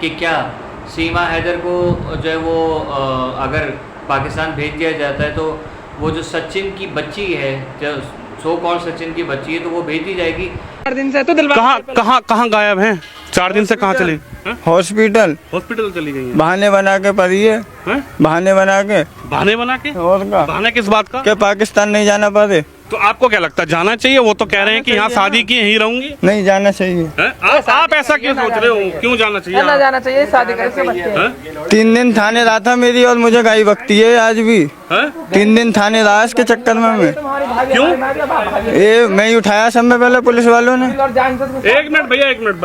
कि क्या सीमा हैदर को जो है वो अगर पाकिस्तान भेज दिया जाता है तो वो जो सचिन की बच्ची है, जो सो कॉल सचिन की बच्ची है, तो वो भेज दी जाएगी। 4 दिन से तो कहाँ गायब हैं? 4 दिन से कहाँ चली? हॉस्पिटल चली गई हैं। बहाने बना के पड़ी है। बहाने बना के और का बहाना किस बात का? क्या पाकिस्तान नहीं जाना पाते? तो आपको क्या लगता है जाना चाहिए? वो तो कह रहे हैं कि यहाँ शादी की यहीं रहूंगी। नहीं जाना चाहिए। आप ऐसा क्यों सोच रहे हो? क्यों जाना चाहिए? ना जाना चाहिए, शादी करके बच्चे। 3 दिन थाने रहा था मेरी और मुझे गाई बकती है आज भी। 3 दिन थाने रहा इसके चक्कर में मैं। क्यों? ये मैं ही उठाया सब में पहले पुलिस वालों ने। 1 मिनट भैया, 1 मिनट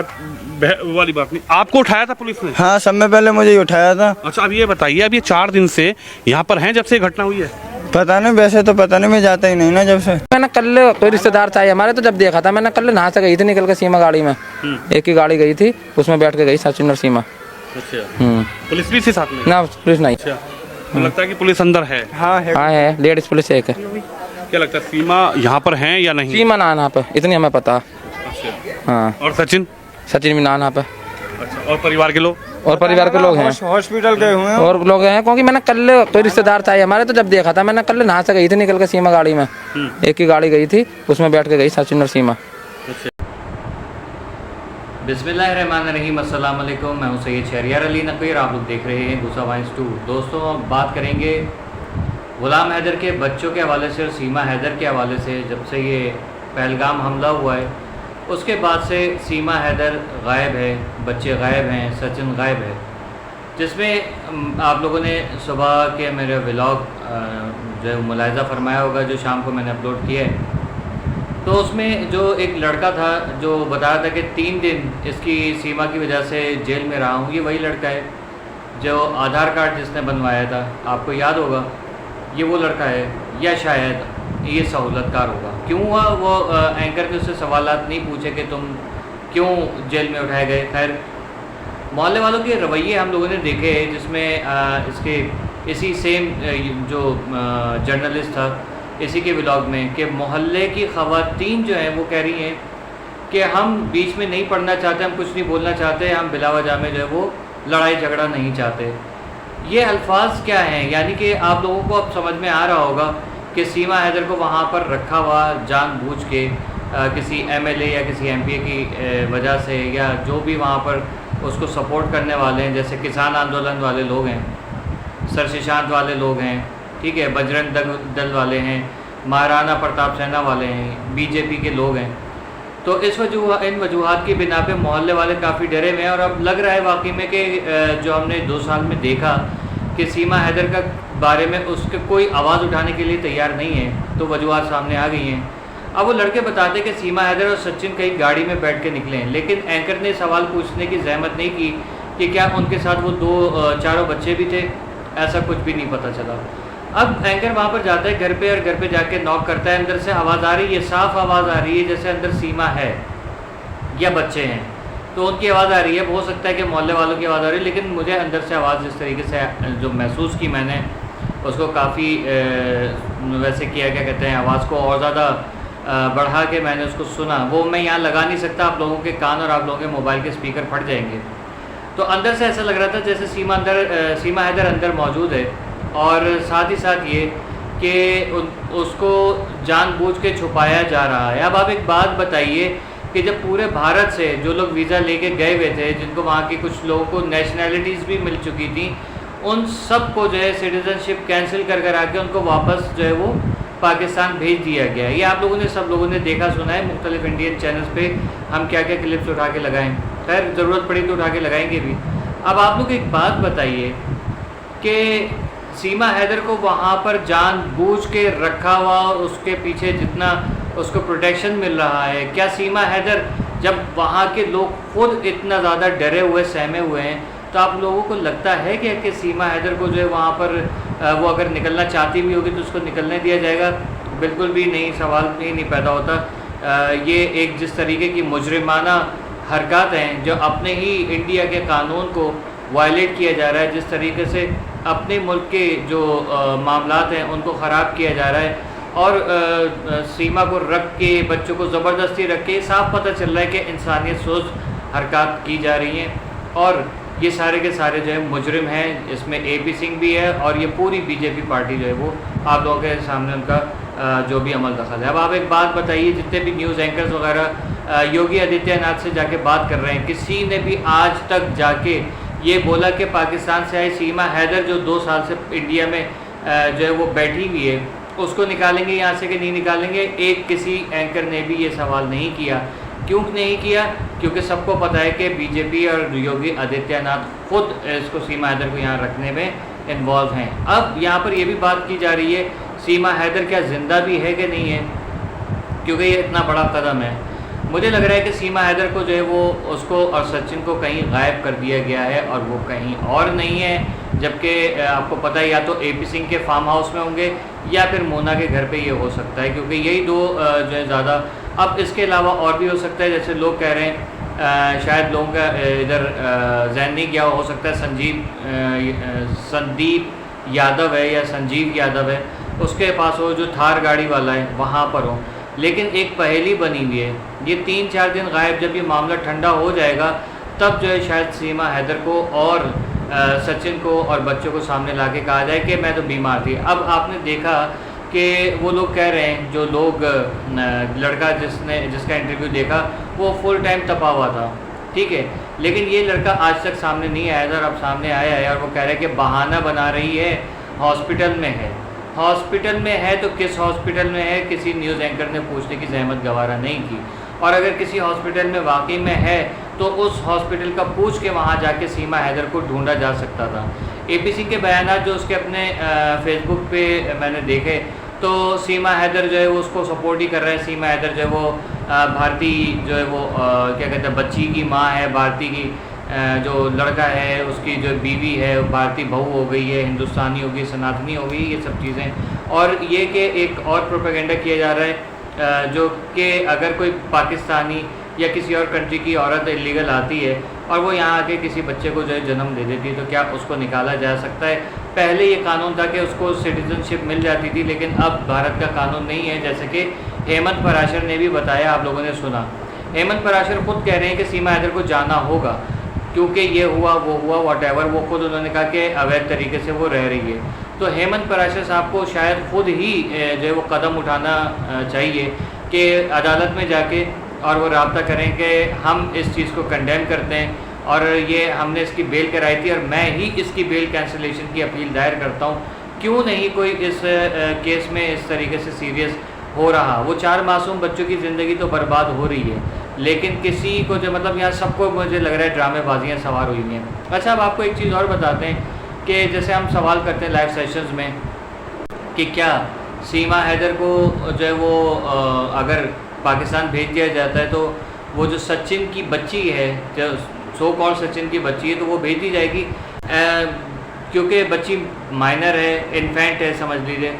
वाली बात नहीं। आपको उठाया था पुलिस ने? हाँ, सब में पहले मुझे ही उठाया था। अच्छा, अब ये बताइए, अब ये 4 दिन से यहाँ पर हैं जब से घटना हुई है? पता नहीं, वैसे तो पता नहीं, मैं जाता ही नहीं ना जब से। मैंने कल कोई रिश्तेदार था हमारे, तो जब देखा था मैंने कल नहा से गई थी निकल के सीमा गाड़ी में। एक ही गाड़ी गई थी, उसमें बैठ के गई सचिन और सीमा। अच्छा, पुलिस भी थी साथ में? ना, पुलिस नहीं। अच्छा, तो लगता है कि पुलिस अंदर है? हाँ है, लेडीज पुलिस एक है। क्या लगता है सीमा यहाँ पर हैं या नहीं? सीमा ना पे, इतनी हमें पता। अच्छा, हाँ। और सचिन भी ना पे। अच्छा, और परिवार के लोग? और परिवार के लोग हैं, हॉस्पिटल गए हुए हैं और लोग हैं, क्योंकि मैंने कल कोई रिश्तेदार था हमारे, तो जब देखा था मैंने कल नहा से गई थी निकल के सीमा गाड़ी में। एक ही गाड़ी गई थी, उसमें बैठ के गई सचिन और सीमा। बिस्मिल्लाहिर्रहमानिर्रहीम, अस्सलाम वालेकुम। मैं हूं सैयद शहरियार अली नकवी, आप लोग देख रहे हैं गुस्सा वाइंस 2। दोस्तों, हम बात करेंगे गुलाम हैदर के बच्चों के हवाले से और सीमा हैदर के हवाले से। जब से ये पहलगाम हमला हुआ है उसके बाद से सीमा हैदर गायब है, बच्चे गायब हैं, सचिन गायब है। जिसमें आप लोगों ने सुबह के मेरे व्लॉग जो है मुलाहिज़ा फरमाया होगा, जो शाम को मैंने अपलोड किया है। तो उसमें जो एक लड़का था जो बताया था कि 3 दिन इसकी सीमा की वजह से जेल में रहा हूँ, ये वही लड़का है जो आधार कार्ड जिसने बनवाया था, आपको याद होगा, ये वो लड़का है, या शायद ये सहूलतकार होगा। क्यों हुआ? वो एंकर ने उससे सवालात नहीं पूछे कि तुम क्यों जेल में उठाए गए। खैर, मोहल्ले वालों के रवैये हम लोगों ने देखे, जिसमें इसके इसी सेम जो जर्नलिस्ट था, इसी के व्लॉग में, कि मोहल्ले की ख़वातीन जो हैं वो कह रही हैं कि हम बीच में नहीं पढ़ना चाहते, हम कुछ नहीं बोलना चाहते, हम बिलावजा में जो है वो लड़ाई झगड़ा नहीं चाहते। ये अल्फाज क्या हैं? यानी कि आप लोगों को अब समझ में आ रहा होगा कि सीमा हैदर को वहाँ पर रखा हुआ जानबूझ के किसी एमएलए या किसी एमपी की वजह से, या जो भी वहाँ पर उसको सपोर्ट करने वाले हैं, जैसे किसान आंदोलन वाले लोग हैं, सरशिशांत वाले लोग हैं, ठीक है, बजरंग दल वाले हैं, महाराणा प्रताप सेना वाले हैं, बीजेपी के लोग हैं। तो इन वजूहात की बिना पे मोहल्ले वाले काफ़ी डरे हुए हैं। और अब लग रहा है वाकई में कि जो हमने 2 साल में देखा कि सीमा हैदर का बारे में उसके कोई आवाज़ उठाने के लिए तैयार नहीं है, तो वजूहात सामने आ गई हैं। अब वो लड़के बताते कि सीमा हैदर और सचिन कहीं गाड़ी में बैठ के निकले हैं, लेकिन एंकर ने सवाल पूछने की जहमत नहीं की कि क्या उनके साथ वो 2-4 बच्चे भी थे। ऐसा कुछ भी नहीं पता चला। अब एंकर वहाँ पर जाता है घर पे, और घर पे जाके नॉक करता है। अंदर से आवाज़ आ रही है, साफ़ आवाज़ आ रही है, जैसे अंदर सीमा है या बच्चे हैं, तो उनकी आवाज़ आ रही है। हो सकता है कि मोहल्ले वालों की आवाज़ आ रही है, लेकिन मुझे अंदर से आवाज़ जिस तरीके से जो महसूस की मैंने, उसको काफ़ी वैसे किया, क्या कहते हैं, आवाज़ को और ज़्यादा बढ़ा के मैंने उसको सुना। वो मैं यहाँ लगा नहीं सकता, आप लोगों के कान और आप लोगों के मोबाइल के स्पीकर फट जाएंगे। तो अंदर से ऐसा लग रहा था जैसे सीमा हैदर अंदर मौजूद है, और साथ ही साथ ये कि उसको जानबूझ के छुपाया जा रहा है। अब आप एक बात बताइए कि जब पूरे भारत से जो लोग वीज़ा लेके गए हुए थे, जिनको वहाँ की कुछ लोगों को नेशनैलिटीज़ भी मिल चुकी थी, उन सब को जो है सिटीज़नशिप कैंसिल कर आके उनको वापस जो है वो पाकिस्तान भेज दिया गया। ये आप लोगों ने सब लोगों ने देखा सुना है, मुख्तलिफ इंडियन चैनल्स पे हम क्या क्या क्लिप्स उठा के लगाएं। खैर, ज़रूरत पड़ी तो उठा के लगाएंगे भी। अब आप लोग एक बात बताइए कि सीमा हैदर को वहाँ पर जानबूझ के रखा हुआ, उसके पीछे जितना उसको प्रोटेक्शन मिल रहा है, क्या सीमा हैदर, जब वहाँ के लोग खुद इतना ज़्यादा डरे हुए, सहमे हुए हैं, तो आप लोगों को लगता है कि सीमा हैदर को जो है वहाँ पर वो अगर निकलना चाहती भी होगी तो उसको निकलने दिया जाएगा? बिल्कुल भी नहीं, सवाल ही नहीं पैदा होता। ये एक जिस तरीके की मुजरिमाना हरकत हैं, जो अपने ही इंडिया के कानून को वायलेट किया जा रहा है, जिस तरीके से अपने मुल्क के जो मामलात हैं उनको ख़राब किया जा रहा है, और सीमा को रख के, बच्चों को ज़बरदस्ती रख के, साफ पता चल रहा है कि इंसानियत सोच हरकत की जा रही हैं। और ये सारे के सारे जो है मुजरिम हैं। इसमें AP सिंह भी है और ये पूरी BJP पार्टी जो है वो आप लोगों के सामने उनका जो भी अमल दखल है। अब आप एक बात बताइए, जितने भी न्यूज़ एंकर्स वगैरह योगी आदित्यनाथ से जाके बात कर रहे हैं, किसी ने भी आज तक जाके ये बोला कि पाकिस्तान से आई सीमा हैदर जो 2 साल से इंडिया में जो है वो बैठी हुई है, उसको निकालेंगे यहाँ से कि नहीं निकालेंगे? एक किसी एंकर ने भी ये सवाल नहीं किया। क्यों नहीं किया? क्योंकि सबको पता है कि BJP और योगी आदित्यनाथ खुद इसको सीमा हैदर को यहाँ रखने में इन्वॉल्व हैं। अब यहाँ पर ये भी बात की जा रही है सीमा हैदर क्या ज़िंदा भी है कि नहीं है, क्योंकि ये इतना बड़ा कदम है। मुझे लग रहा है कि सीमा हैदर को जो है वो उसको और सचिन को कहीं गायब कर दिया गया है और वो कहीं और नहीं है, जबकि आपको पता है या तो AP सिंह के फार्म हाउस में होंगे या फिर मोना के घर पे ये हो सकता है, क्योंकि यही दो जो है ज़्यादा। अब इसके अलावा और भी हो सकता है, जैसे लोग कह रहे हैं शायद लोगों का इधर जहन नहीं गया हो सकता है संदीप यादव है या संजीव यादव है, उसके पास हो जो थार गाड़ी वाला है वहाँ पर हो। लेकिन एक पहेली बनी हुई है, ये 3-4 दिन गायब, जब ये मामला ठंडा हो जाएगा तब जो है शायद सीमा हैदर को और सचिन को और बच्चों को सामने ला के कहा जाए कि मैं तो बीमार थी। अब आपने देखा कि वो लोग कह रहे हैं, जो लोग लड़का जिसका इंटरव्यू देखा वो फुल टाइम तपा हुआ था, ठीक है, लेकिन ये लड़का आज तक सामने नहीं आया था और अब सामने आया है और वो कह रहा है कि बहाना बना रही है, हॉस्पिटल में है। हॉस्पिटल में है तो किस हॉस्पिटल में है, किसी न्यूज़ एंकर ने पूछने की जहमत गवारा नहीं की। और अगर किसी हॉस्पिटल में वाकई में है तो उस हॉस्पिटल का पूछ के वहाँ जाके सीमा हैदर को ढूंढा जा सकता था। AP सिंह के बयान जो उसके अपने फेसबुक पे मैंने देखे तो सीमा हैदर जो है वो उसको सपोर्ट ही कर रहे हैं। सीमा हैदर जो है वो भारती जो है वो क्या कहते हैं बच्ची की माँ है, भारती की जो लड़का है उसकी जो बीवी है भारतीय बहू हो गई है, हिंदुस्तानी होगी, सनातनी होगी, ये सब चीज़ें। और ये कि एक और प्रोपेगेंडा किया जा रहा है जो कि अगर कोई पाकिस्तानी या किसी और कंट्री की औरत इलीगल आती है और वो यहाँ आके किसी बच्चे को जो है जन्म दे देती है तो क्या उसको निकाला जा सकता है। पहले ये कानून था कि उसको सिटीजनशिप मिल जाती थी, लेकिन अब भारत का कानून नहीं है, जैसे कि हेमंत पराशर ने भी बताया, आप लोगों ने सुना। हेमंत पराशर खुद कह रहे हैं कि सीमा हैदर को जाना होगा क्योंकि ये हुआ वो हुआ वॉटेवर, वो खुद उन्होंने कहा कि अवैध तरीके से वो रह रही है। तो हेमंत पराशर साहब को शायद खुद ही जो है वो कदम उठाना चाहिए कि अदालत में जाके और वो रब्ता करें कि हम इस चीज़ को कंडेम करते हैं और ये हमने इसकी बेल कराई थी और मैं ही इसकी बेल कैंसिलेशन की अपील दायर करता हूँ। क्यों नहीं कोई इस केस में इस तरीके से सीरियस हो रहा। वो 4 मासूम बच्चों की ज़िंदगी तो बर्बाद हो रही है, लेकिन किसी को जो मतलब यहाँ सबको मुझे लग रहा है ड्रामेबाजियाँ सवार हुई हैं। अच्छा, अब आपको एक चीज़ और बताते हैं कि जैसे हम सवाल करते हैं लाइव सेशंस में कि क्या सीमा हैदर को जो है वो अगर पाकिस्तान भेज दिया जाता है तो वो जो सचिन की बच्ची है, जो सो कॉल सचिन की बच्ची है, तो वो भेज दी जाएगी क्योंकि बच्ची माइनर है, इन्फेंट है समझ लीजिए,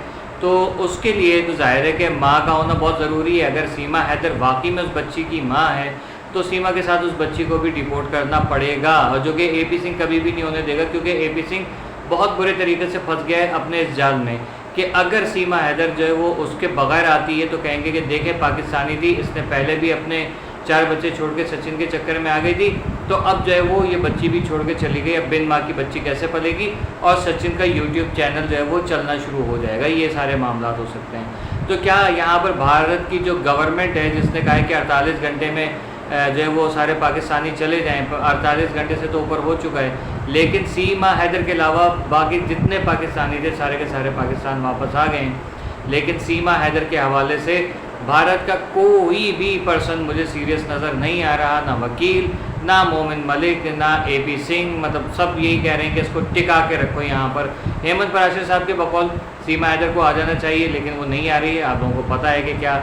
तो उसके लिए तो जाहिर है कि माँ का होना बहुत ज़रूरी है। अगर सीमा हैदर वाकई में उस बच्ची की माँ है तो सीमा के साथ उस बच्ची को भी डिपोर्ट करना पड़ेगा, और जो कि AP सिंह कभी भी नहीं होने देगा, क्योंकि AP सिंह बहुत बुरे तरीके से फंस गया है अपने इस जाल में कि अगर सीमा हैदर जो है वो उसके बगैर आती है तो कहेंगे कि देखें पाकिस्तानी थी, इसने पहले भी अपने 4 बच्चे छोड़ के सचिन के चक्कर में आ गई थी, तो अब जो है वो ये बच्ची भी छोड़ के चली गई, अब बिन माँ की बच्ची कैसे पलेगी, और सचिन का YouTube चैनल जो है वो चलना शुरू हो जाएगा। ये सारे मामला हो सकते हैं। तो क्या यहाँ पर भारत की जो गवर्नमेंट है जिसने कहा है कि 48 घंटे में जो है वो सारे पाकिस्तानी चले जाएं, 48 घंटे से तो ऊपर हो चुका है, लेकिन सीमा हैदर के अलावा बाकी जितने पाकिस्तानी थे सारे के सारे पाकिस्तान वापस आ गए हैं। लेकिन सीमा हैदर के हवाले से भारत का कोई भी पर्सन मुझे सीरियस नज़र नहीं आ रहा, ना वकील, ना मोमिन मलिक, ना AP सिंह, मतलब सब यही कह रहे हैं कि इसको टिका के रखो यहाँ पर। हेमंत पराशर साहब के बकौल सीमा हैदर को आ जाना चाहिए, लेकिन वो नहीं आ रही है। आप लोगों को पता है कि क्या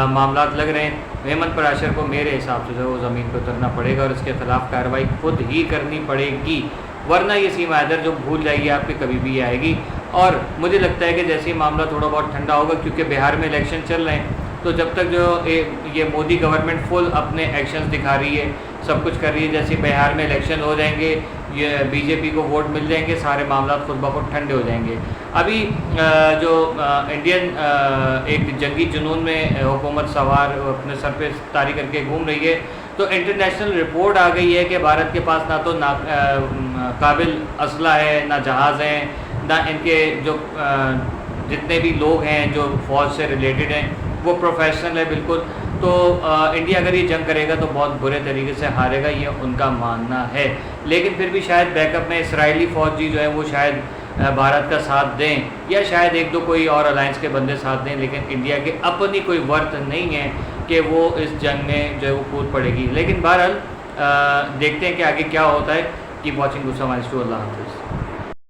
मामला लग रहे हैं। हेमंत पराशर को मेरे हिसाब से जो वो ज़मीन पर उतरना पड़ेगा और इसके खिलाफ कार्रवाई खुद ही करनी पड़ेगी, वरना ये सीमा हैदर जो भूल जाइए आपकी कभी भी आएगी। और मुझे लगता है कि जैसे ही मामला थोड़ा बहुत ठंडा होगा, क्योंकि बिहार में इलेक्शन चल रहे हैं, तो जब तक जो ये मोदी गवर्नमेंट फुल अपने एक्शंस दिखा रही है, सब कुछ कर रही है, जैसे बिहार में इलेक्शन हो जाएंगे, ये BJP को वोट मिल जाएंगे, सारे मामला खुद ब खुद ठंडे हो जाएंगे। अभी जो इंडियन एक जंगी जुनून में हुकूमत सवार अपने सर पे तारी करके घूम रही है, तो इंटरनेशनल रिपोर्ट आ गई है कि भारत के पास ना तो काबिल असला है, ना जहाज़ हैं, ना इनके जो जितने भी लोग हैं जो फ़ौज से रिलेटेड हैं वो प्रोफेशनल है बिल्कुल। तो इंडिया अगर ये जंग करेगा तो बहुत बुरे तरीके से हारेगा, ये उनका मानना है। लेकिन फिर भी शायद बैकअप में इसराइली फ़ौजी जो है वो शायद भारत का साथ दें, या शायद एक दो कोई और अलायंस के बंदे साथ दें, लेकिन इंडिया के अपनी कोई वर्थ नहीं है कि वो इस जंग में जो है वो कूद पड़ेगी। लेकिन बहरहाल देखते हैं कि आगे क्या होता है। कीप वॉचिंग गुस्सा माइंस 2। अल्लाह हाफ़िज़।